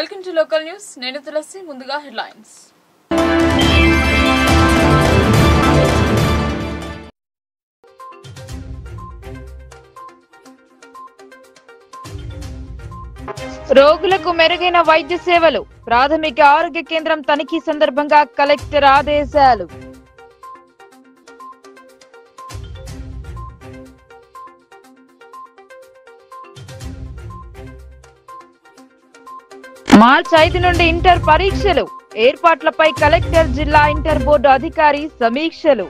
Welcome to local news. నేను తులసి. ముందుగా headlines. రోగులకు మెరుగైన వైద్య సేవలు. ప్రాథమిక ఆరోగ్య కేంద్రం తనిఖీ సందర్భంగా కలెక్టర్ ఆదేశాలు. మార్చి 5 నుండి ఇంటర్ పరీక్షలు. ఏర్పాట్లపై కలెక్టర్, జిల్లా ఇంటర్ బోర్డు అధికారి సమీక్షలు.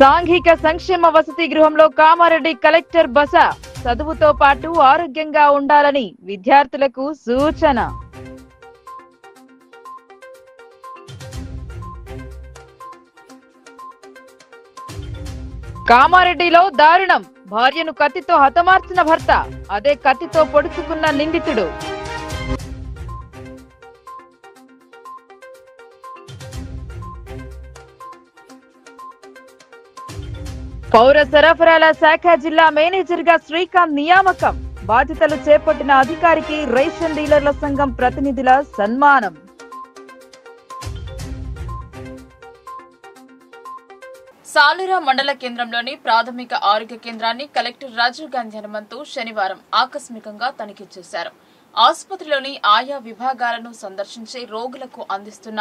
సాంఘిక సంక్షేమ వసతి గృహంలో కామారెడ్డి కలెక్టర్ బస. చదువుతో పాటు ఆరోగ్యంగా ఉండాలని విద్యార్థులకు సూచన. కామారెడ్డిలో దారుణం. భార్యను కత్తితో హతమార్చిన భర్త, అదే కత్తితో పొడుచుకున్న నిందితుడు. పౌర సరఫరాల శాఖ జిల్లా మేనేజర్ గా శ్రీకాంత్ నియామకం. బాధ్యతలు చేపట్టిన అధికారికి రేషన్ డీలర్ల సంఘం ప్రతినిధుల సన్మానం. సాలూరు మండల కేంద్రంలోని ప్రాథమిక ఆరోగ్య కేంద్రాన్ని కలెక్టర్ రాజీవ్ గాంధీ హనుమంతు శనివారం ఆకస్మికంగా తనిఖీ చేశారు. ఆసుపత్రిలోని ఆయా విభాగాలను సందర్శించి రోగులకు అందిస్తున్న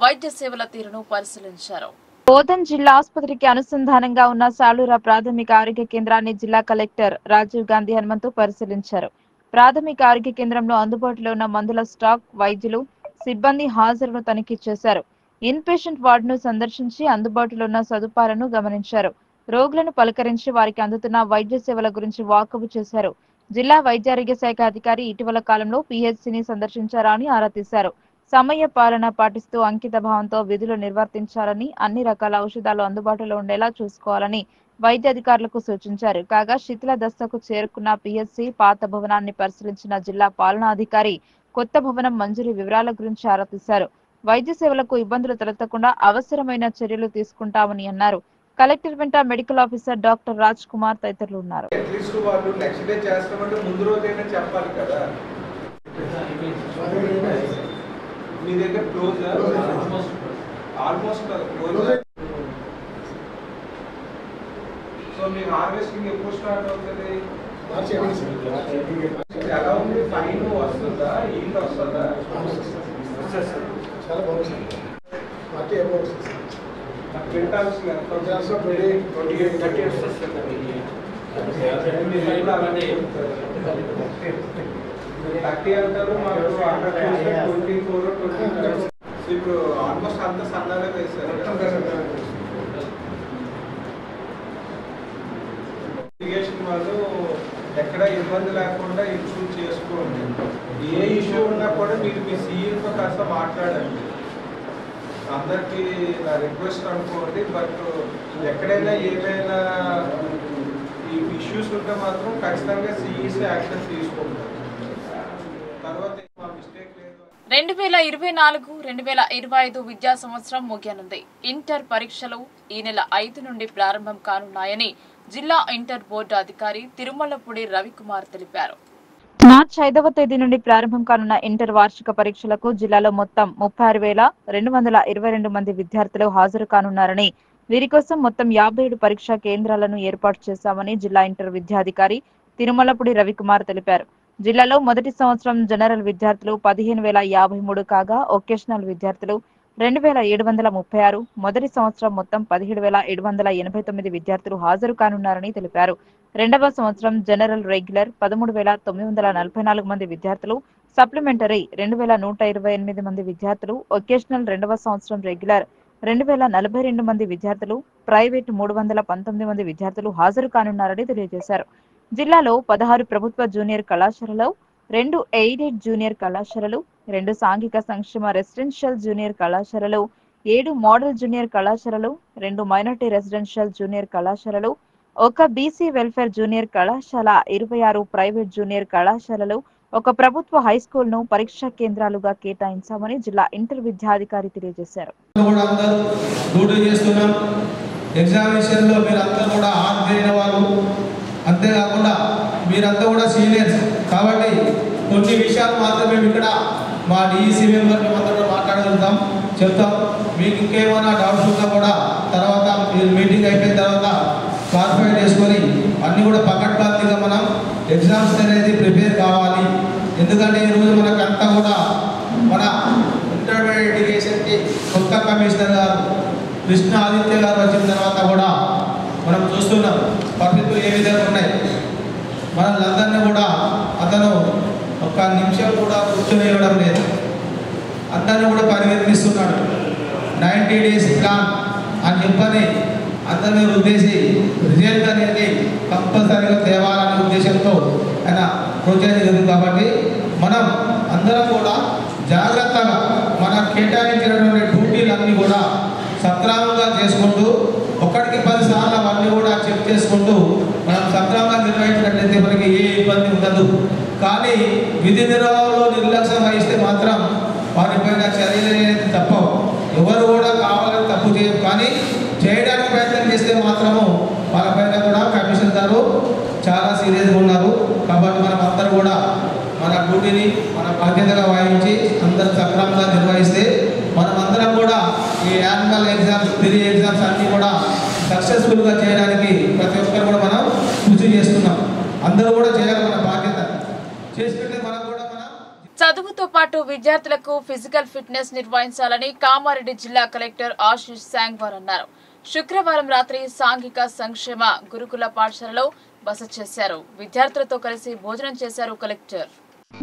వైద్య సేవల తీరును పరిశీలించారు. బోధన్ జిల్లా ఆసుపత్రికి అనుసంధానంగా ఉన్న సాలూరు ప్రాథమిక ఆరోగ్య కేంద్రాన్ని జిల్లా కలెక్టర్ రాజీవ్ గాంధీ హనుమంతు పరిశీలించారు. ప్రాథమిక ఆరోగ్య కేంద్రంలో అందుబాటులో ఉన్న మందుల స్టాక్, వైద్యులు, సిబ్బంది హాజరును తనిఖీ చేశారు. ఇన్ పేషెంట్ వార్డును సందర్శించి అందుబాటులో ఉన్న సదుపాయాలను గమనించారు. రోగులను పలకరించి వారికి అందుతున్న వైద్య సేవల గురించి వాకబు చేశారు. జిల్లా వైద్యారోగ్య శాఖ అధికారి ఇటీవల కాలంలో పిహెచ్సిని సందర్శించారా అని ఆరా తీశారు. సమయ పాలన పాటిస్తూ అంకిత భావంతో విధులు నిర్వర్తించాలని, అన్ని రకాల ఔషధాలు అందుబాటులో ఉండేలా చూసుకోవాలని వైద్య అధికారులకు సూచించారు. కాగా శిథిల దశకు చేరుకున్న పిహెచ్సి పాత భవనాన్ని పరిశీలించిన జిల్లా పాలనాధికారి కొత్త భవనం మంజూరు వివరాల గురించి ఆరా తీశారు. వైద్య సేవలకు ఇబ్బందులు తలెత్తకుండా అవసరమైన చర్యలు తీసుకుంటామని అన్నారు. కలెక్టర్ వెంట medical officer doctor Raj Kumar తదితరులు ఉన్నారు. మీ దగ్గర క్లోజ్ ఆల్మోస్ట్ క్లోజ్. సో మీ హార్వెస్టింగ్ ఎప్పుడు స్టార్ట్ అవుతుంది? ఎలా ఉంది? ఫైన్ వస్తుందా? ఈల్డ్ వస్తుందా? చాలా బాగుంది. క్వింటాల్స్ 28 వస్తుంది. 30 అంటారు, మాకు 24, 20. ఇప్పుడు ఆల్మోస్ట్ అంత సన్నాలే వేశారు. ఇరిగేషన్ వాళ్ళు ఎక్కడ ఇబ్బంది లేకుండా ఇష్యూ చేసుకోండి. ఏ ఇష్యూ ఉన్నా కూడా మీరు మీ సీఈతో కాస్త మాట్లాడండి. అందరికీ నా రిక్వెస్ట్ అనుకోండి. బట్ ఎక్కడైనా ఏమైనా ఈ ఇష్యూస్ ఉంటే మాత్రం ఖచ్చితంగా సీఈస్ యాక్షన్ తీసుకుంటారు. 2024-2025 విద్యా సంవత్సరం ముగియనుంది. ఇంటర్ పరీక్షలు ఈ నెల 5 నుండి ప్రారంభం కానున్నాయని జిల్లా ఇంటర్ బోర్డు అధికారి తిరుమలపూడి రవికుమార్ తెలిపారు. మార్చి 5వ తేదీ నుండి ప్రారంభం కానున్న ఇంటర్ వార్షిక పరీక్షలకు జిల్లాలో మొత్తం 36,222 మంది విద్యార్థులు హాజరు కానున్నారని, వీరి కోసం మొత్తం 57 పరీక్షా కేంద్రాలను ఏర్పాటు చేశామని జిల్లా ఇంటర్ విద్యాధికారి తిరుమలపూడి రవికుమార్ తెలిపారు. జిల్లాలో మొదటి సంవత్సరం జనరల్ విద్యార్థులు 15,053 కాగా వొకేషనల్ విద్యార్థులు 2,736, మొదటి సంవత్సరం మొత్తం 17,789 విద్యార్థులు హాజరు కానున్నారని తెలిపారు. రెండవ సంవత్సరం జనరల్ రెగ్యులర్ 13,944 మంది విద్యార్థులు, సప్లిమెంటరీ 2,128 మంది విద్యార్థులు, వొకేషనల్ రెండవ సంవత్సరం రెగ్యులర్ 2,042 మంది విద్యార్థులు, ప్రైవేట్ 319 మంది విద్యార్థులు హాజరు కానున్నారని తెలియజేశారు. జిల్లాలో 16 ప్రభుత్వ జూనియర్ కళాశాలలో, 2 ఎయిడెడ్ జూనియర్ కళాశాలలు, 2 సాంఘిక సంక్షేమ రెసిడెన్షియల్ జూనియర్ కళాశాలలు, 7 మోడల్ జూనియర్ కళాశాలలు, 2 మైనార్టీ రెసిడెన్షియల్ జూనియర్ కళాశాలలు, 1 బీసీ వెల్ఫేర్ జూనియర్ కళాశాల, 26 ప్రైవేట్ జూనియర్ కళాశాలలు, 1 ప్రభుత్వ హైస్కూల్ ను పరీక్షా కేంద్రాలుగా కేటాయించామని జిల్లా ఇంటర్ విద్యాధికారి తెలియజేశారు. ఎగ్జామినేషన్లో మీరంతా కూడా హాజరైన వాళ్ళు, అంతేకాకుండా మీరంతా కూడా సీనియర్స్ కాబట్టి కొన్ని విషయాలు మాత్రమే ఇక్కడ మా డిఈసి మెంబర్ మేమంతా మాట్లాడగలుగుతాం, చెప్తాం. మీకు ఇంకేమైనా డౌట్స్ ఉన్నా కూడా తర్వాత మీటింగ్ అయిపోయిన తర్వాత క్లారిఫై చేసుకొని అన్నీ కూడా పకడ్బందీగా మనం ఎగ్జామ్స్ అనేది ప్రిపేర్ కావాలి. ఎందుకంటే ఈరోజు మనకంతా కూడా మన ఇంటర్మీడియట్ ఎడ్యుకేషన్కి కొత్త కమిషనర్ గారు కృష్ణ ఆదిత్య గారు వచ్చిన తర్వాత కూడా మనం చూస్తున్నాం పరిస్థితులు ఏ విధంగా ఉన్నాయి. మనలందరినీ కూడా అతను ఒక్క నిమిషం కూడా కూర్చొని ఇవ్వడం లేదు, అందరినీ కూడా పరిగెత్తిస్తున్నాడు. 90 days ప్లాన్ అని చెప్పని అందరినీ ఉద్దేశి రిజల్ట్ అనేది కంపల్సరీగా తేవాలనే ఉద్దేశంతో ఆయన ప్రోత్సహించదు. కాబట్టి మనం అందరం కూడా జాగ్రత్తగా మన కేటాయించినటువంటి డ్యూటీలన్నీ కూడా సక్రమంగా చేసుకుంటూ ఒకటికి 10 సార్లు అవన్నీ కూడా చెక్ చేసుకుంటూ మనం సక్రమంగా నిర్వహించినట్లయితే మనకి ఏ ఇబ్బంది ఉండదు. కానీ విధి నిర్వహణలో నిర్లక్ష్యం వహిస్తే మాత్రం వారిపైన చర్యలు అనేది తప్పవు. ఎవరు కూడా కావాలని తప్పు చేయరు, కానీ చేయడానికి ప్రయత్నం చేస్తే మాత్రము వాళ్ళపైన కూడా కమిషన్ గారు చాలా సీరియస్గా ఉన్నారు. కాబట్టి మనం అందరూ కూడా మన డ్యూటీని మన బాధ్యతగా వహించి అందరూ సక్రమంగా నిర్వహిస్తే మనం అందరం కూడా ఈ యాన్యువల్ ఎగ్జామ్స్ 3 ఎగ్జామ్స్ అన్నీ కూడా సక్సెస్ఫుల్గా చేయడానికి ప్రతి ఒక్కరు కూడా మనం కృషి చేస్తున్నాం. అందరూ కూడా చేయాలి, మన బాధ్యత చేసుకుంటే మనం కూడా చదువుతో పాటు విద్యార్థులకు ఫిజికల్ ఫిట్నెస్ నిర్వహించాలని కామారెడ్డి జిల్లా కలెక్టర్ ఆశీష్ శాంగ్వార్ అన్నారు. శుక్రవారం రాత్రి సాంఘిక సంక్షేమ గురుకుల పాఠశాలలో బస చేశారు. విద్యార్థులతో కలిసి భోజనం చేశారు కలెక్టర్.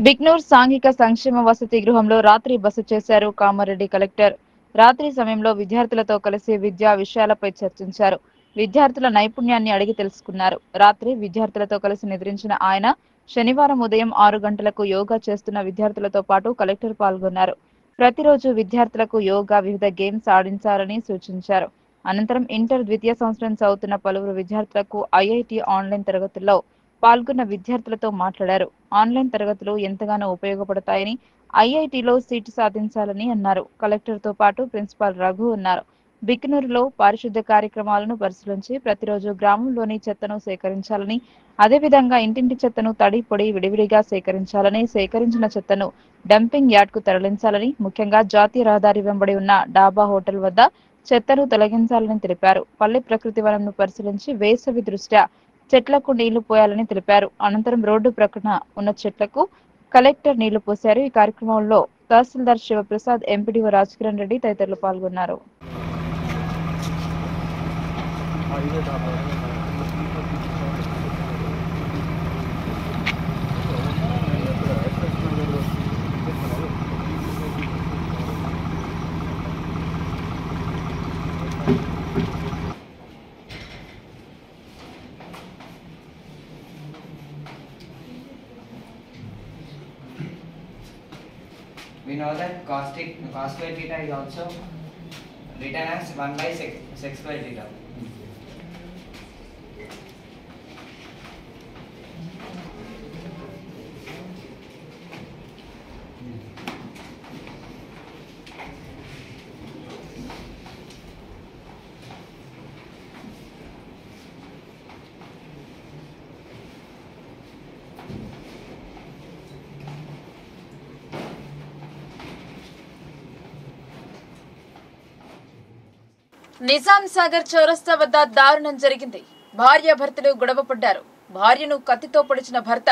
బిగ్నూర్ సాంఘిక సంక్షేమ వసతి గృహంలో రాత్రి బస చేశారు కామారెడ్డి కలెక్టర్. రాత్రి సమయంలో విద్యార్థులతో కలిసి విద్యా విషయాలపై చర్చించారు. విద్యార్థుల నైపుణ్యాన్ని అడిగి తెలుసుకున్నారు. రాత్రి విద్యార్థులతో కలిసి నిద్రించిన ఆయన శనివారం ఉదయం 6 గంటలకు యోగా చేస్తున్న విద్యార్థులతో పాటు కలెక్టర్ పాల్గొన్నారు. ప్రతిరోజు విద్యార్థులకు యోగా, వివిధ గేమ్స్ ఆడించాలని సూచించారు. అనంతరం ఇంటర్ ద్వితీయ సంవత్సరం చదువుతున్న పలువురు విద్యార్థులకు ఐఐటి ఆన్లైన్ తరగతుల్లో పాల్గొన్న విద్యార్థులతో మాట్లాడారు. ఆన్లైన్ తరగతులు ఎంతగానో ఉపయోగపడతాయని, ఐఐటిలో సీటు సాధించాలని అన్నారు. కలెక్టర్తో పాటు ప్రిన్సిపాల్ రఘు ఉన్నారు. బిక్నూరులో పారిశుద్ధ్య కార్యక్రమాలను పరిశీలించి ప్రతిరోజు గ్రామంలోని చెత్తను సేకరించాలని, అదేవిధంగా ఇంటింటి చెత్తను తడి పొడి విడివిడిగా సేకరించాలని, సేకరించిన చెత్తను డంపింగ్ యార్డ్కు తరలించాలని, ముఖ్యంగా జాతీయ రహదారి వెంబడి ఉన్న డాబా హోటల్ వద్ద చెత్తను తొలగించాలని తెలిపారు. పల్లె ప్రకృతి వనంను పరిశీలించి వేసవి దృష్ట్యా చెట్లకు నీళ్లు పోయాలని తెలిపారు. అనంతరం రోడ్డు ప్రక్కన ఉన్న చెట్లకు కలెక్టర్ నీళ్లు పోశారు. ఈ కార్యక్రమంలో తహసీల్దార్ శివప్రసాద్, ఎంపీడీఓ రాజకిరణ్ రెడ్డి తదితరులు పాల్గొన్నారు. We know that cos square theta is also written as 1 by sec square theta. Nizam Sagar చౌరస్తా వద్ద దారుణం జరిగింది. భార్యాభర్తలు గొడవపడ్డారు. భార్యను కత్తితో పొడిచిన భర్త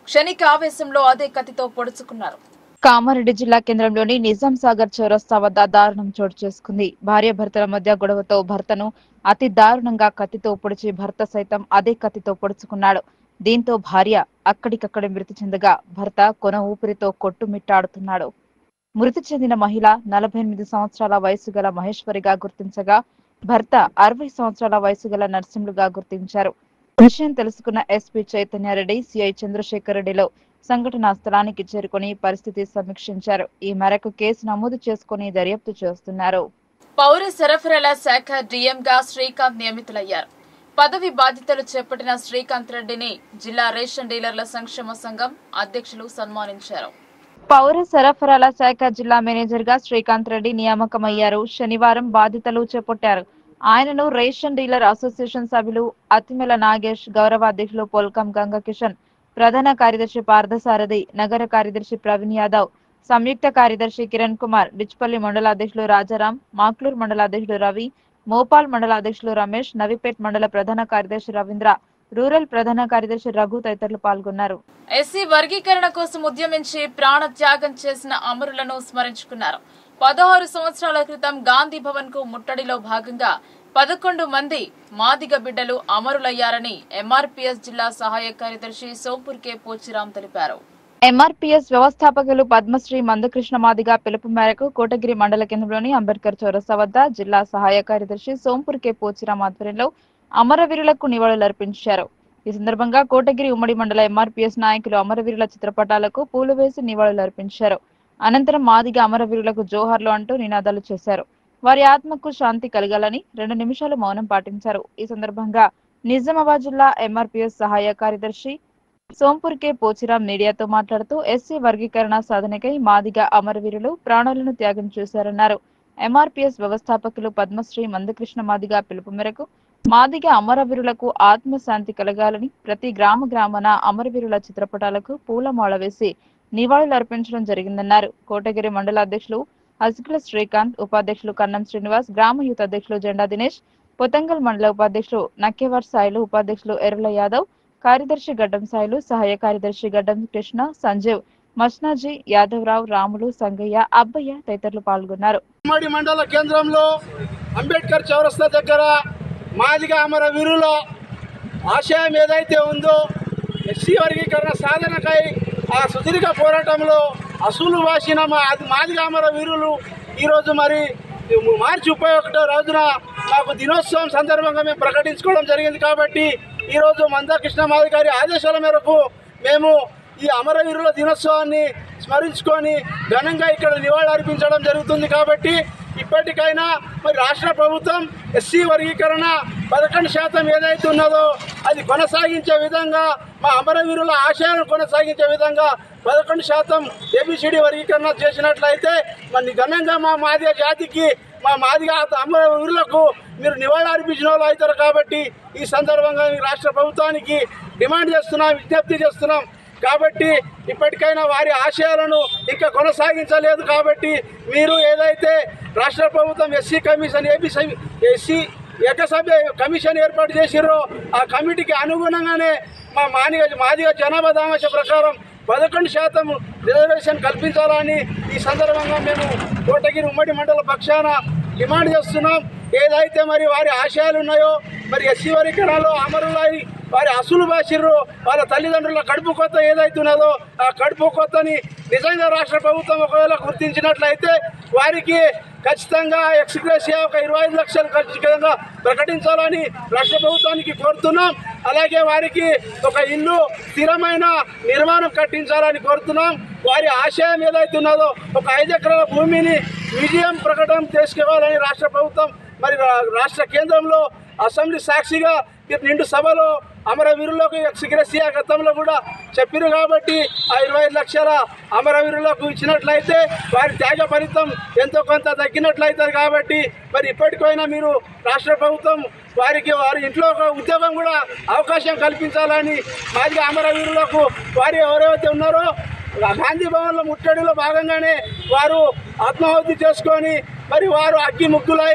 క్షణిక ఆవేశంలో అదే కత్తితో పొడుచుకున్నారు. కామారెడ్డి జిల్లా కేంద్రంలోని నిజాం సాగర్ చౌరస్తా వద్ద దారుణం చోటు చేసుకుంది. భార్యాభర్తల మధ్య గొడవతో భర్తను అతి దారుణంగా కత్తితో పొడిచి భర్త సైతం అదే కత్తితో పొడుచుకున్నాడు. దీంతో భార్య అక్కడికక్కడే మృతి చెందగా భర్త కొన ఊపిరితో కొట్టుమిట్టాడుతున్నాడు. మృతి చెందిన మహిళ 48 సంవత్సరాల వయసు గల మహేశ్వరిగా గుర్తించగా భర్త 60 సంవత్సరాల వయసు గల నర్సింహులుగా గుర్తించారు. విషయం తెలుసుకున్న ఎస్పీ చైతన్యారెడ్డి, సిఐ చంద్రశేఖర్ రెడ్డిలో సంఘటనా స్థలానికి చేరుకుని పరిస్థితి సమీక్షించారు. ఈ మేరకు కేసు నమోదు చేసుకుని దర్యాప్తు చేస్తున్నారు. పౌర సరఫరాల శాఖ డిఎంగా శ్రీకాంత్ నియమితులయ్యారు. పదవి బాధ్యతలు చేపట్టిన శ్రీకాంత్ రెడ్డిని జిల్లా రేషన్ డీలర్ల సంక్షేమ సంఘం అధ్యక్షులు సన్మానించారు. పౌర సరఫరాల శాఖ జిల్లా మేనేజర్ గా శ్రీకాంత్ రెడ్డి నియామకమయ్యారు. శనివారం బాధ్యతలు చేపట్టారు. ఆయనను రేషన్ డీలర్ అసోసియేషన్ సభ్యులు అతిమెల నాగేష్, గౌరవ అధ్యక్షులు పొల్కం గంగకిషన్, ప్రధాన కార్యదర్శి పార్థసారథి, నగర కార్యదర్శి ప్రవీణ్ యాదవ్, సంయుక్త కార్యదర్శి కిరణ్ కుమార్, డిచ్పల్లి మండల అధ్యక్షులు రాజారాం, మాక్లూర్ మండల అధ్యక్షులు రవి, మోపాల్ మండల అధ్యక్షులు రమేష్, నవిపేట్ మండల ప్రధాన కార్యదర్శి రవీంద్ర, రూరల్ ప్రధాన కార్యదర్శి రఘు తదితరులు పాల్గొన్నారు. ఎస్సీ వర్గీకరణ కోసం ఉద్యమించి ప్రాణ త్యాగం చేసిన అమరులను స్మరించుకున్నారు. 16 సంవత్సరాల క్రితం గాంధీ భవన్ కు ముట్టడిలో భాగంగా 11 మంది మాదిగ బిడ్డలు అమరులయ్యారని ఎంఆర్పీఎస్ జిల్లా సహాయ కార్యదర్శి సోంపూర్ కె పోచిరాం తెలిపారు. ఎంఆర్పీఎస్ వ్యవస్థాపకులు పద్మశ్రీ మందకృష్ణ మాదిగ పిలుపు మేరకు కోటగిరి మండల కేంద్రంలోని అంబేద్కర్ చౌరస్తా వద్ద జిల్లా సహాయ కార్యదర్శి సోంపూర్ కె పోచిరాం ఆధ్వర్యంలో అమరవీరులకు నివాళులర్పించారు. ఈ సందర్భంగా కోటగిరి ఉమ్మడి మండల ఎంఆర్పీఎస్ నాయకులు అమరవీరుల చిత్రపటాలకు పూలు వేసి నివాళులర్పించారు. అనంతరం మాదిగ అమరవీరులకు జోహార్లు అంటూ నినాదాలు చేశారు. వారి ఆత్మకు శాంతి కలగాలని 2 నిమిషాలు మౌనం పాటించారు. ఈ సందర్భంగా నిజామాబాద్ జిల్లా ఎంఆర్పీఎస్ సహాయ కార్యదర్శి సోంపూర్ కె పోచిరాం మీడియాతో మాట్లాడుతూ ఎస్సీ వర్గీకరణ సాధనకై మాదిగ అమరవీరులు ప్రాణాలను త్యాగం చేశారన్నారు. ఎంఆర్పీఎస్ వ్యవస్థాపకులు పద్మశ్రీ మందకృష్ణ మాదిగ పిలుపు మేరకు మాదిగ అమరవీరులకు ఆత్మశాంతి కలగాలని ప్రతి గ్రామాన అమరవీరుల చిత్రపటాలకు పూలమాల వేసి నివాళులర్పించడం జరిగిందన్నారు. కోటగిరి మండల అధ్యక్షులు అజ్కుల శ్రీకాంత్, ఉపాధ్యక్షులు కన్నం శ్రీనివాస్, గ్రామ యూత్ అధ్యక్షులు జెండా దినేష్, పొతంగల్ మండల ఉపాధ్యక్షులు నక్కేవార్ సాయిలు, ఉపాధ్యక్షులు ఎర్రల యాదవ్, కార్యదర్శి గడ్డం సాయిలు, సహాయ కార్యదర్శి గడ్డం కృష్ణ, సంజీవ్, మస్నాజీ, యాదవరావు, రాములు, సంగయ్య, అబ్బయ్య తదితరులు పాల్గొన్నారు. ఉమ్మడి మండల కేంద్రంలో అంబేద్కర్ చౌరస్తా దగ్గర మాదిగ అమరవీరుల ఆశయం ఏదైతే ఉందో ఎస్సీ వర్గీకరణ సాధనకై ఆ సుదీర్ఘ పోరాటంలో అసూలు వాసిన మాదిగ అమరవీరులు ఈరోజు మరి మార్చి 31వ రోజున మాకు దినోత్సవం సందర్భంగా మేము ప్రకటించుకోవడం జరిగింది. కాబట్టి ఈరోజు మందకృష్ణ మాదిగ గారి ఆదేశాల మేరకు మేము ఈ అమరవీరుల దినోత్సవాన్ని స్మరించుకొని ఘనంగా ఇక్కడ నివాళులు అర్పించడం జరుగుతుంది. కాబట్టి ఇప్పటికైనా మరి రాష్ట్ర ప్రభుత్వం ఎస్సీ వర్గీకరణ 11% ఏదైతే ఉన్నదో అది కొనసాగించే విధంగా, మా అమరవీరుల ఆశయాలను కొనసాగించే విధంగా 11% ఏబిసిడి వర్గీకరణ చేసినట్లయితే మరి ఘనంగా మా మాదిగ జాతికి, మా మాదిగ అమరవీరులకు మీరు నివాళులు అర్పించిన వాళ్ళు అవుతారు. కాబట్టి ఈ సందర్భంగా రాష్ట్ర ప్రభుత్వానికి డిమాండ్ చేస్తున్నాం, విజ్ఞప్తి చేస్తున్నాం. కాబట్టి ఇప్పటికైనా వారి ఆశయాలను ఇంకా కొనసాగించలేదు. కాబట్టి మీరు ఏదైతే రాష్ట్ర ప్రభుత్వం ఎస్సీ కమిషన్ ఎస్సీ ఏకసభ్య కమిషన్ ఏర్పాటు చేసిర్రో ఆ కమిటీకి అనుగుణంగానే మా మాదిగ జనాభా దామాష ప్రకారం 11% రిజర్వేషన్ కల్పించాలని ఈ సందర్భంగా మేము కోటగిరి ఉమ్మడి మండల పక్షాన డిమాండ్ చేస్తున్నాం. ఏదైతే మరి వారి ఆశయాలు ఉన్నాయో, మరి ఎస్సీ వర్గీకరణలో అమరులై వారి అసలు బాసిర్రు వాళ్ళ తల్లిదండ్రుల కడుపు కొత్త ఏదైతే ఉన్నదో ఆ కడుపు కొత్తని నిజంగా రాష్ట్ర ప్రభుత్వం ఒకవేళ గుర్తించినట్లయితే వారికి ఖచ్చితంగా ఎక్స్గ్రేషియా ఒక 25 లక్షలు ఖచ్చితంగా ప్రకటించాలని రాష్ట్ర ప్రభుత్వానికి కోరుతున్నాం. అలాగే వారికి ఒక ఇల్లు స్థిరమైన నిర్మాణం కట్టించాలని కోరుతున్నాం. వారి ఆశయం ఏదైతే ఉన్నదో ఒక 5 ఎకరాల భూమిని మ్యూజియం ప్రకటన చేసుకోవాలని రాష్ట్ర ప్రభుత్వం మరి రాష్ట్ర కేంద్రంలో అసెంబ్లీ సాక్షిగా నిండు సభలో అమరవీరులకు ఎక్స్గ్రేషియా గతంలో కూడా చెప్పారు. కాబట్టి ఆ 25 లక్షల అమరవీరులకు ఇచ్చినట్లయితే వారి త్యాగ ఫలితం ఎంతో కొంత తగ్గినట్లయితుంది. కాబట్టి మరి ఇప్పటికైనా మీరు రాష్ట్ర ప్రభుత్వం వారికి వారి ఇంట్లో ఒక ఉద్యోగం కూడా అవకాశం కల్పించాలని మాదిగ అమరవీరులకు వారు ఎవరైతే ఉన్నారో గాంధీ భవన్లో ముట్టడిలో భాగంగానే వారు ఆత్మాహుతి చేసుకొని మరి వారు అగ్గి ముగ్గులై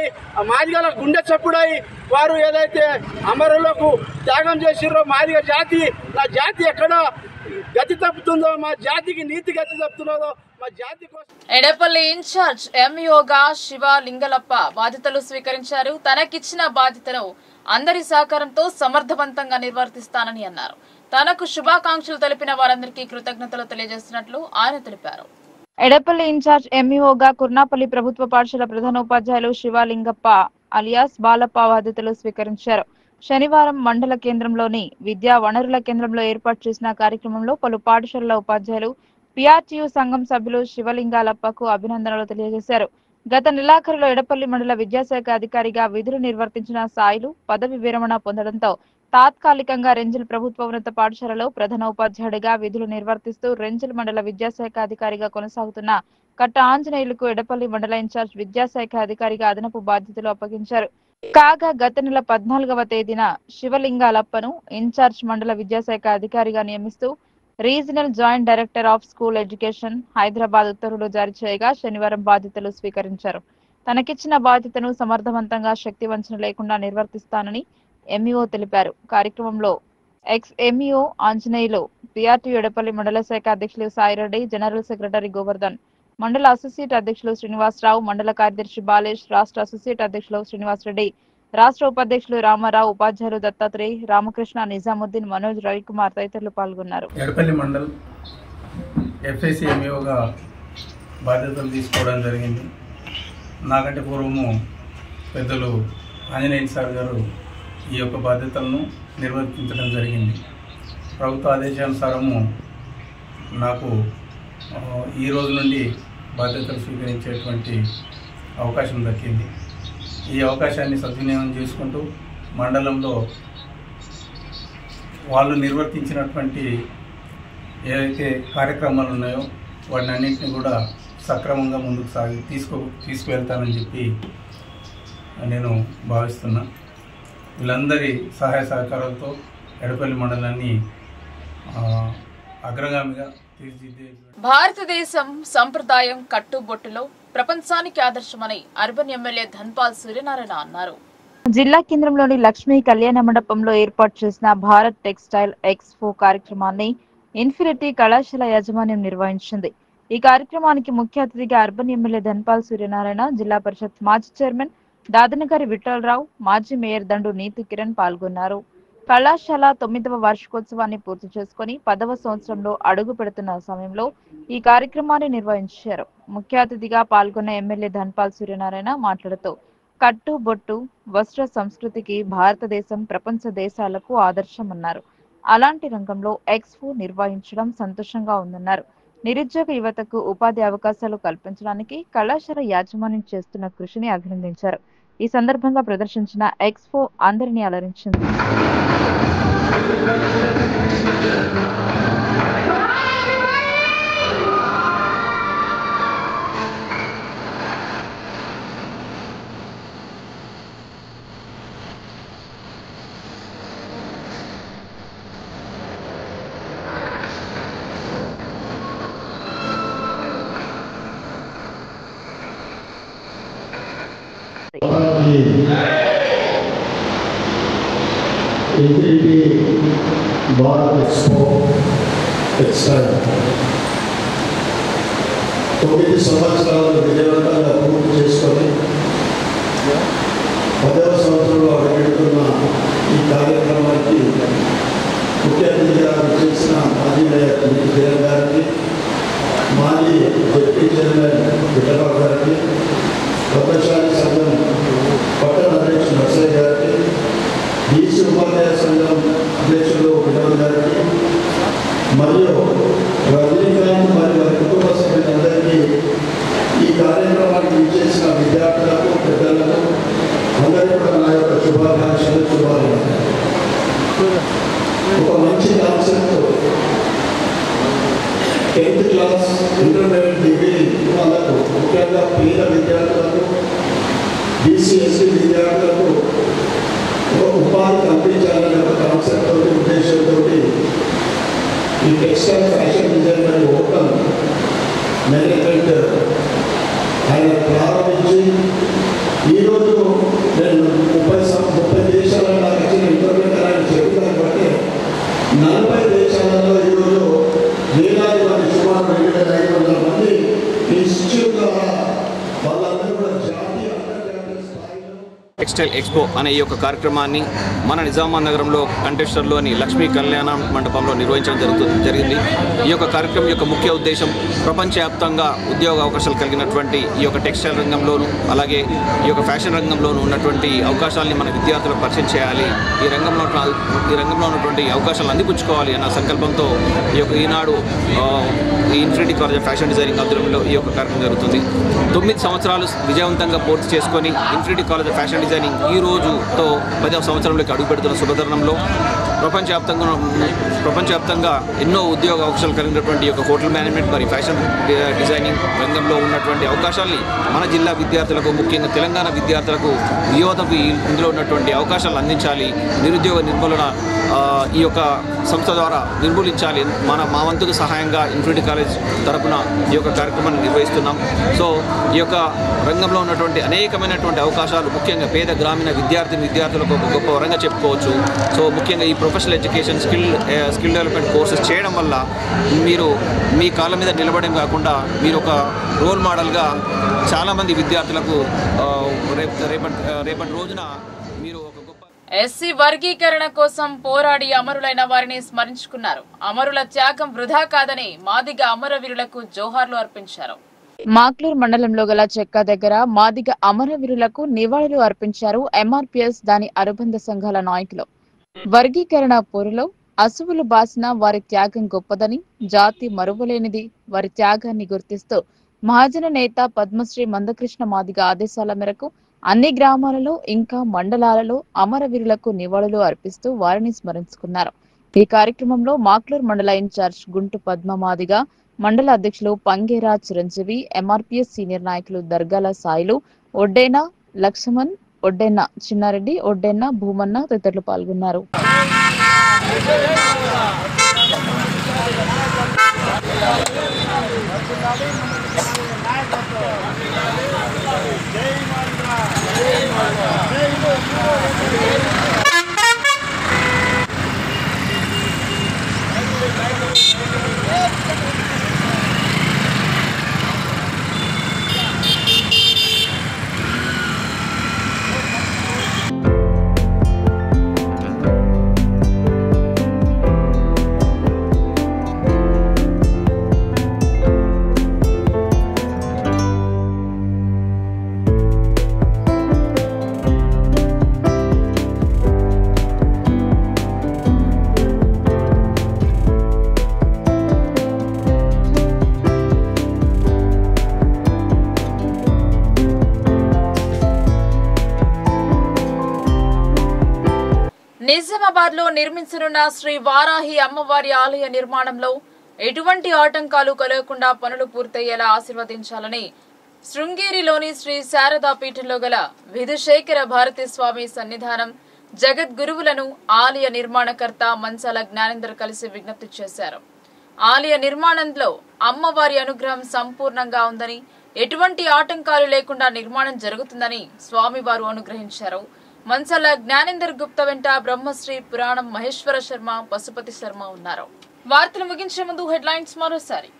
మాదిగల గుండె చప్పుడై వారు ఏదైతే అమరులకు త్యాగం చేసిర్రో మాదిగ జాతి, నా జాతి ఎక్కడ గతి తప్పుతుందో, మా జాతికి నీతి గతి తప్పుతున్నదో మా జాతి కోసం ఎడపల్లి ఇన్ఛార్జ్ ఎంఈఓగా శివ లింగలప్ప బాధ్యతలు స్వీకరించారు. తనకిచ్చిన బాధ్యతను అందరి సహకారంతో సమర్థవంతంగా నిర్వర్తిస్తానని అన్నారు. తనకు శుభాకాంక్షలు తెలిపిన వారందరికీ కృతజ్ఞతలు తెలియజేస్తున్నట్లు ఆయన తెలిపారు. ఎడపల్లి ఇన్ఛార్జ్ ఎంఈఓగా కుర్నాపల్లి ప్రభుత్వ పాఠశాల ప్రధానోపాధ్యాయులు శివలింగప్ప అలియాస్ బాలప్ప బాధ్యతలు స్వీకరించారు. శనివారం మండల కేంద్రంలోని విద్యా వనరుల కేంద్రంలో ఏర్పాటు చేసిన కార్యక్రమంలో పలు పాఠశాలల ఉపాధ్యాయులు, పిఆర్టీయూ సంఘం సభ్యులు శివలింగాలప్పకు అభినందనలు తెలియజేశారు. గత నెలాఖరులో ఎడపల్లి మండల విద్యాశాఖ అధికారిగా విధులు నిర్వర్తించిన సాయిలు పదవి విరమణ పొందడంతో తాత్కాలికంగా రెంజల్ ప్రభుత్వ ఉన్నత పాఠశాలలో ప్రధాన ఉపాధ్యాయుడిగా విధులు నిర్వర్తిస్తూ రెంజల్ మండల విద్యాశాఖ అధికారిగా కొనసాగుతున్న కట్ట ఆంజనేయులకు ఎడపల్లి మండల ఇన్ఛార్జ్ విద్యాశాఖ అధికారిగా అదనపు బాధ్యతలు అప్పగించారు. కాగా గత నెల 14వ తేదీన శివలింగాలప్పను ఇన్ఛార్జ్ మండల విద్యాశాఖ అధికారిగా నియమిస్తూ regional joint director of school education Hyderabad ఉత్తర్వులు జారీ చేయగా శనివారం బాధ్యతలు స్వీకరించారు. తనకిచ్చిన బాధ్యతను సమర్థవంతంగా శక్తివంచన లేకుండా నిర్వర్తిస్తానని ఎంఈఓ తెలిపారు. కార్యక్రమంలో ex MEO Anjaneyulu, PRT Edapalli మండల శాఖ అధ్యక్షులు సాయిరెడ్డి, జనరల్ సెక్రటరీ గోవర్ధన్, మండల అసోసియేట్ అధ్యక్షులు శ్రీనివాసరావు, మండల కార్యదర్శి బాలేష్, రాష్ట్ర అసోసియేట్ అధ్యక్షులు శ్రీనివాసరెడ్డి, రాష్ట్ర ఉపాధ్యక్షులు రామారావు, ఉపాధ్యాయులు దత్తాత్రేయ, రామకృష్ణ, నిజాముద్దీన్, మనోజ్, రవికుమార్ తదితరులు పాల్గొన్నారు. ఎడపల్లి మండల్ ఎఫ్ఐసి ఎంఈఓగా బాధ్యతలు తీసుకోవడం జరిగింది. నాకంటే పూర్వము పెద్దలు ఆంజనేయులు సార్ గారు ఈ యొక్క బాధ్యతలను నిర్వర్తించడం జరిగింది. ప్రభుత్వ ఆదేశానుసారము నాకు ఈ రోజు నుండి బాధ్యతలు స్వీకరించేటువంటి అవకాశం దక్కింది. ఈ అవకాశాన్ని సద్వినియోగం చేసుకుంటూ మండలంలో వాళ్ళు నిర్వర్తించినటువంటి ఏదైతే కార్యక్రమాలు ఉన్నాయో వాటిని అన్నింటినీ కూడా సక్రమంగా ముందుకు తీసుకువెళ్తానని చెప్పి నేను భావిస్తున్నా. వీళ్ళందరి సహాయ సహకారాలతో ఎడపల్లి మండలాన్ని అగ్రగామిగా తీర్చిదిద్దే భారతదేశం సంప్రదాయం కట్టుబొట్టులో ప్రపంచానికి ఆదర్శమని అర్బన్ ఎమ్మెల్యే ధన్పాల్ సూర్యనారాయణ అన్నారు. జిల్లా కేంద్రంలోని లక్ష్మీ కళ్యాణ మండపంలో ఏర్పాటు చేసిన భారత్ టెక్స్టైల్ ఎక్స్పో కార్యక్రమాన్ని ఇన్ఫినిటీ కళాశాల యాజమాన్యం నిర్వహించింది. ఈ కార్యక్రమానికి ముఖ్య అతిథిగా అర్బన్ ఎమ్మెల్యే ధన్పాల్ సూర్యనారాయణ, జిల్లా పరిషత్ మాజీ చైర్మన్ దాదనగారి విఠలరావు, మాజీ మేయర్ దండు నీతు కిరణ్ పాల్గొన్నారు. కళాశాల 9వ వార్షికోత్సవాన్ని పూర్తి చేసుకుని 10వ సంవత్సరంలో అడుగు పెడుతున్న సమయంలో ఈ కార్యక్రమాన్ని నిర్వహించారు. ముఖ్య అతిథిగా పాల్గొన్న ఎమ్మెల్యే ధన్పాల్ సూర్యనారాయణ మాట్లాడుతూ కట్టు బొట్టు వస్త్ర సంస్కృతికి భారతదేశం ప్రపంచ దేశాలకు ఆదర్శమన్నారు. అలాంటి రంగంలో ఎక్స్పో నిర్వహించడం సంతోషంగా ఉందన్నారు. నిరుద్యోగ యువతకు ఉపాధి అవకాశాలు కల్పించడానికి కళాశాల యాజమాన్యం చేస్తున్న కృషిని అభినందించారు. ఈ సందర్భంగా ప్రదర్శించిన ఎక్స్పో అందరినీ అలరించింది. ఇంటికి భారత్ ఎక్స్పో టెక్స్టైల్ 9 సంవత్సరాలు విజయవంతంగా పూర్తి చేసుకొని 10వ సంవత్సరంలో అడుగుపెడుతున్న ఈ కార్యక్రమానికి ముఖ్య అతిథిగా చేసిన మాజీ మేయర్ కిరణ్ గారికి, మాజీ డిప్యూటీ చైర్మన్ విఠలరావు గారికి, ప్రపంచానికి సంఘం పట్టణ అధ్యక్షుడు నర్సయ్య గారికి, బీసీ ఉపాధ్యాయ సంఘం అధ్యక్షులు విఠల్ గారికి మరియు రజనీకాంత్ మరియు వారి కుటుంబ సభ్యులందరికీ ఈ కార్యక్రమానికి ఇచ్చేసిన విద్యార్థులకు, పెద్దలకు అందరికీ కూడా నా యొక్క శుభాకాంక్షలు, శుభాకాంక్షలు. ఒక మంచి concept 10th class intermediate degree వాళ్ళకు, ముఖ్యంగా పేద విద్యార్థులకు, బీసీ ఎస్సీ విద్యార్థులకు ఒక ఉపాధి కల్పించాలనే ఒక కాన్సెప్ట్ తోటి, ఉద్దేశంతో ఈ టెక్స్టైల్ ఫ్యాషన్ డిజైన్ మరియు ఓపెన్ మేనేజ్మెంట్ ఆయన ప్రారంభించి ఈరోజు నేను 30 దేశాలలో నాకు వచ్చిన ఇంటర్మీడియట్ ఆయన చెబుతాను బట్టి 40 దేశాలలో ఈరోజు వేలాది మంది, సుమారు 2500 మంది ఇన్స్టిట్యూట్ ద్వారా వాళ్ళందరూ కూడా జాతీయ అంతర్జాతీయ స్థాయిలో టెక్స్టైల్ ఎక్స్పో అనే ఈ యొక్క కార్యక్రమాన్ని మన నిజామాబాద్ నగరంలో కంటెస్టర్లోని లక్ష్మీ కళ్యాణ మండపంలో నిర్వహించడం జరిగింది. ఈ యొక్క కార్యక్రమం యొక్క ముఖ్య ఉద్దేశం ప్రపంచవ్యాప్తంగా ఉద్యోగ అవకాశాలు కలిగినటువంటి ఈ యొక్క టెక్స్టైల్ రంగంలోను, అలాగే ఈ యొక్క ఫ్యాషన్ రంగంలోను ఉన్నటువంటి అవకాశాలని మన విద్యార్థులకు పరిచయం చేయాలి, ఈ రంగంలో ఉన్నటువంటి అవకాశాలను అందిపుచ్చుకోవాలి అన్న సంకల్పంతో ఈ యొక్క ఈనాడు ఈ infinity college of fashion designing ఆధ్వర్యంలో ఈ యొక్క కార్యక్రమం జరుగుతుంది. 9 సంవత్సరాలు విజయవంతంగా పూర్తి చేసుకొని infinity college of fashion designing ఈ రోజుతో 10వ సంవత్సరంలోకి అడుగుపెడుతున్న శుభతరుణంలో ప్రపంచవ్యాప్తంగా ఎన్నో ఉద్యోగ అవకాశాలు కలిగినటువంటి ఒక హోటల్ మేనేజ్మెంట్ మరి ఫ్యాషన్ డిజైనింగ్ రంగంలో ఉన్నటువంటి అవకాశాలని మన జిల్లా విద్యార్థులకు, ముఖ్యంగా తెలంగాణ విద్యార్థులకు, యువతకు ఇందులో ఉన్నటువంటి అవకాశాలు అందించాలి. నిరుద్యోగ నిర్మూలన ఈ యొక్క సంస్థ ద్వారా నిర్మూలించాలి. మా వంతుకు సహాయంగా ఇన్ఫినిటీ కాలేజ్ తరపున ఈ యొక్క కార్యక్రమాన్ని నిర్వహిస్తున్నాం. సో ఈ యొక్క రంగంలో ఉన్నటువంటి అనేకమైనటువంటి అవకాశాలు ముఖ్యంగా పేద గ్రామీణ విద్యార్థులకు ఒక గొప్ప వరంగా చెప్పుకోవచ్చు. సో ముఖ్యంగా ఈ professional education skill development courses చేయడం వల్ల మీరు మీ కాళ్ళ మీద నిలబడడం కాకుండా మీరు ఒక రోల్ మోడల్గా చాలామంది విద్యార్థులకు రేపటి రోజున మీరు ఒక గొప్ప ఎస్సీ వర్గీకరణ కోసం పోరాడి అమరులైన వారిని స్మరించుకున్నారు. అమరుల త్యాగం వృధా కాదని మాదిగ అమరవీరులకు జోహార్లు అర్పించారు. మాక్లూర్ మండలంలో గల చెక్క దగ్గర మాదిగ అమరవీరులకు నివాళులు అర్పించారు ఎంఆర్పీఎస్ దాని అనుబంధ సంఘాల నాయకులు. వర్గీకరణ పోరులో అసువులు బాసిన వారి త్యాగం గొప్పదని, జాతి మరువలేనిది, వారి త్యాగాన్ని గుర్తిస్తూ మహాజన నేత పద్మశ్రీ మందకృష్ణ మాదిగ ఆదేశాల మేరకు అన్ని గ్రామాలలో ఇంకా మండలాలలో అమరవీరులకు నివాళులు అర్పిస్తూ వారిని స్మరించుకున్నారు. ఈ కార్యక్రమంలో మాక్లూర్ మండల ఇన్ఛార్జ్ గుంటు పద్మ మాదిగ, మండల అధ్యక్షులు పంగేరా చిరంజీవి, ఎంఆర్పీఎస్ సీనియర్ నాయకులు దర్గాల సాయిలు, ఒడ్డేన లక్ష్మణ్, ఒడ్డెన్న చిన్నారెడ్డి, ఒడ్డెన్న భూమన్న తదితరులు పాల్గొన్నారు. నిజామాబాద్ లో నిర్మించనున్న శ్రీ వారాహి అమ్మవారి ఆలయ నిర్మాణంలో ఎటువంటి ఆటంకాలు కలగకుండా పనులు పూర్తయ్యేలా ఆశీర్వదించాలని శృంగేరిలోని శ్రీ శారదా పీఠంలో గల విధుశేఖర భారతీ స్వామి సన్నిధానం జగద్గురువులను ఆలయ నిర్మాణకర్త మంచాల జ్ఞానేందర్ కలిసి విజ్ఞప్తి చేశారు. ఆలయ నిర్మాణంలో అమ్మవారి అనుగ్రహం సంపూర్ణంగా ఉందని, ఎటువంటి ఆటంకాలు లేకుండా నిర్మాణం జరుగుతుందని స్వామివారు అనుగ్రహించారు. మంచాల జ్ఞానేందర్ గుప్తా వెంట బ్రహ్మశ్రీ పురాణం మహేశ్వర శర్మ, పశుపతి శర్మ ఉన్నారు. వార్తలు ముగించే ముందు హెడ్లైన్స్ మరోసారి.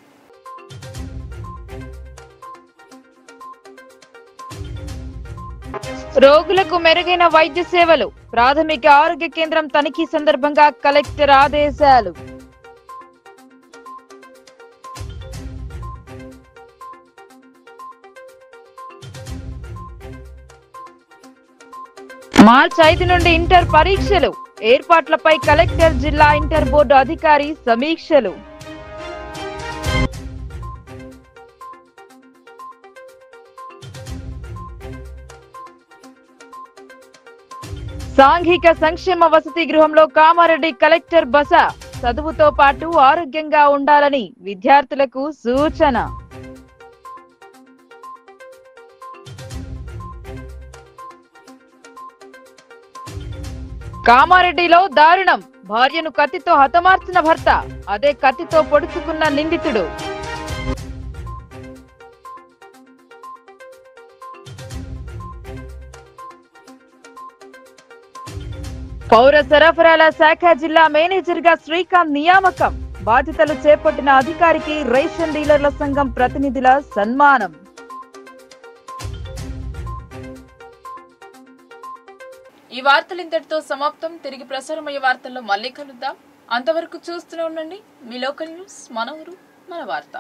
రోగులకు మెరుగైన వైద్య సేవలు, ప్రాథమిక ఆరోగ్య కేంద్రం తనిఖీ సందర్భంగా కలెక్టర్ ఆదేశాలు. మార్చి 5 నుండి ఇంటర్ పరీక్షలు, ఏర్పాట్లపై కలెక్టర్, జిల్లా ఇంటర్ బోర్డు అధికారి సమీక్షలు. సాంఘిక సంక్షేమ వసతి గృహంలో కామారెడ్డి కలెక్టర్ బస, చదువుతో పాటు ఆరోగ్యంగా ఉండాలని విద్యార్థులకు సూచన. కామారెడ్డిలో దారుణం, భార్యను కత్తితో హతమార్చిన భర్త, అదే కత్తితో పొడుచుకున్న నిందితుడు. పౌర సరఫరాల శాఖ జిల్లా మేనేజర్ గా శ్రీకాంత్ నియామకం, బాధ్యతలు చేపట్టిన అధికారికి రేషన్ డీలర్ల సంఘం ప్రతినిధుల సన్మానం. ఈ వార్తలు ఇంతటితో సమాప్తం. తిరిగి ప్రసారమయ్యే వార్తల్లో మళ్ళీ కలుద్దాం. అంతవరకు చూస్తూనే ఉండండి మీ లోకల్ న్యూస్, మన ఊరు మన వార్త.